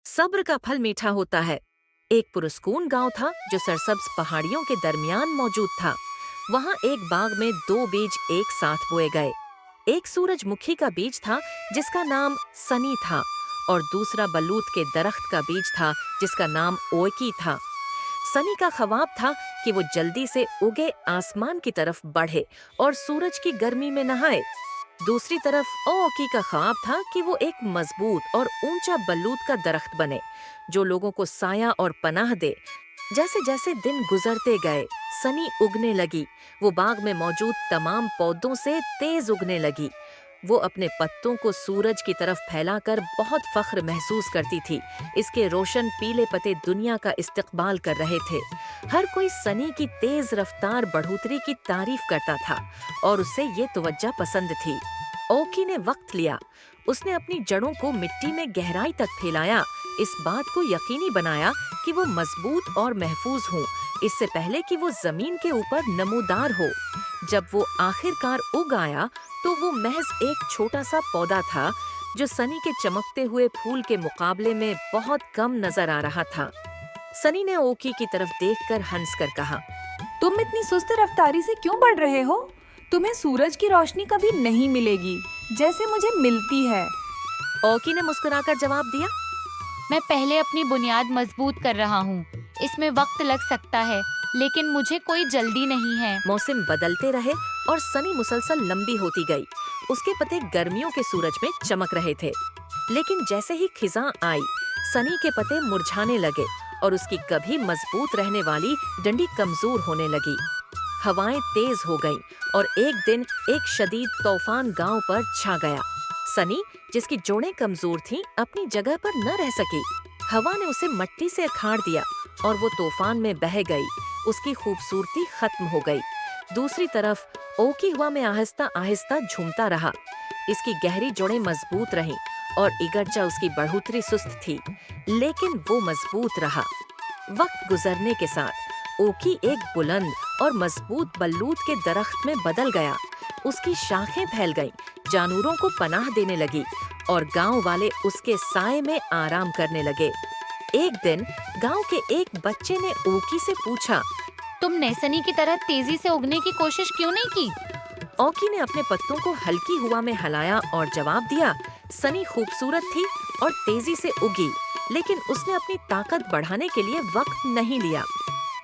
सब्र का फल मीठा होता है। एक पुरस्कून गांव था जो सरसब्ज पहाड़ियों के दरमियान मौजूद था। वहां एक बाग में दो बीज एक साथ बोए गए। एक सूरजमुखी का बीज था जिसका नाम सनी था, और दूसरा बलूत के दरख्त का बीज था जिसका नाम ओकी था। सनी का ख्वाब था कि वो जल्दी से उगे आसमान की तरफ बढ़े और सूरज की गर्मी में नहाए। दूसरी तरफ ओकी का ख्वाब था कि वो एक मजबूत और ऊंचा बलूत का दरख्त बने जो लोगों को साया और पनाह दे। जैसे जैसे दिन गुजरते गए, सनी उगने लगी। वो बाग में मौजूद तमाम पौधों से तेज उगने लगी। वो अपने पत्तों को सूरज की तरफ फैलाकर बहुत फख्र महसूस करती थी। इसके रोशन पीले पत्ते दुनिया का इस्तकबाल कर रहे थे। हर कोई सनी की तेज रफ्तार बढ़ोतरी की तारीफ करता था और उसे ये तवज्जो पसंद थी। ओकी ने वक्त लिया। उसने अपनी जड़ों को मिट्टी में गहराई तक फैलाया, इस बात को यकीनी बनाया कि वो मजबूत और महफूज हों, इससे पहले कि वो जमीन के ऊपर नमूदार हो। जब वो आखिरकार उग आया तो वो महज एक छोटा सा पौधा था जो सनी के चमकते हुए फूल के मुकाबले में बहुत कम नजर आ रहा था। सनी ने ओकी की तरफ देखकर हंसकर कहा, तुम इतनी सुस्त रफ्तारी से क्यों बढ़ रहे हो? तुम्हें सूरज की रोशनी कभी नहीं मिलेगी जैसे मुझे मिलती है। ओकी ने मुस्कुराकर जवाब दिया, मैं पहले अपनी बुनियाद मजबूत कर रहा हूँ। इसमें वक्त लग सकता है, लेकिन मुझे कोई जल्दी नहीं है। मौसम बदलते रहे और सनी मुसलसल लंबी होती गई। उसके पत्ते गर्मियों के सूरज में चमक रहे थे, लेकिन जैसे ही खिजां आई, सनी के पत्ते मुरझाने लगे और उसकी कभी मजबूत रहने वाली डंडी कमजोर होने लगी। हवाएं तेज हो गईं और एक दिन एक शदीद तूफान गांव पर छा गया। सनी, जिसकी जोड़ें कमजोर थीं, अपनी जगह पर न रह सकी। हवा ने उसे मिट्टी से अखाड़ दिया और वो तूफान में बह गई। उसकी खूबसूरती खत्म हो गई। दूसरी तरफ ओकी हवा में आहिस्ता आहिस्ता झूमता रहा। इसकी गहरी जोड़ें मजबूत रहीं और इगरचा उसकी बढ़ोतरी सुस्त थी, लेकिन वो मजबूत रहा। वक्त गुजरने के साथ ओकी एक बुलंद और मजबूत बल्लूत के दरख्त में बदल गया। उसकी शाखें फैल गईं, जानवरों को पनाह देने लगी और गांव वाले उसके साए में आराम करने लगे। एक दिन गांव के एक बच्चे ने ओकी से पूछा, तुमने सनी की तरह तेजी से उगने की कोशिश क्यों नहीं की? ओकी ने अपने पत्तों को हल्की हवा में हिलाया और जवाब दिया, सनी खूबसूरत थी और तेजी से उगी, लेकिन उसने अपनी ताकत बढ़ाने के लिए वक्त नहीं लिया।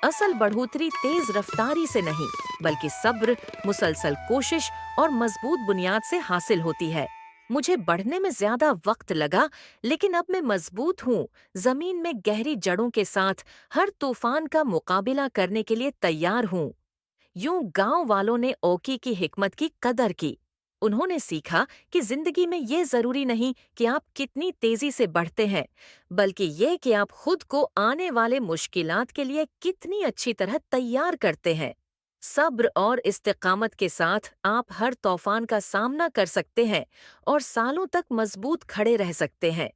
असल बढ़ोतरी तेज रफ्तारी से नहीं, बल्कि सब्र, मुसलसल कोशिश और मजबूत बुनियाद से हासिल होती है। मुझे बढ़ने में ज्यादा वक्त लगा, लेकिन अब मैं मजबूत हूँ। जमीन में गहरी जड़ों के साथ हर तूफान का मुकाबला करने के लिए तैयार हूँ। यूं गांव वालों ने ओकी की हिकमत की कदर की। उन्होंने सीखा कि जिंदगी में ये जरूरी नहीं कि आप कितनी तेजी से बढ़ते हैं, बल्कि ये कि आप खुद को आने वाले मुश्किलात के लिए कितनी अच्छी तरह तैयार करते हैं। सब्र और इस्तिकामत के साथ आप हर तूफान का सामना कर सकते हैं और सालों तक मजबूत खड़े रह सकते हैं।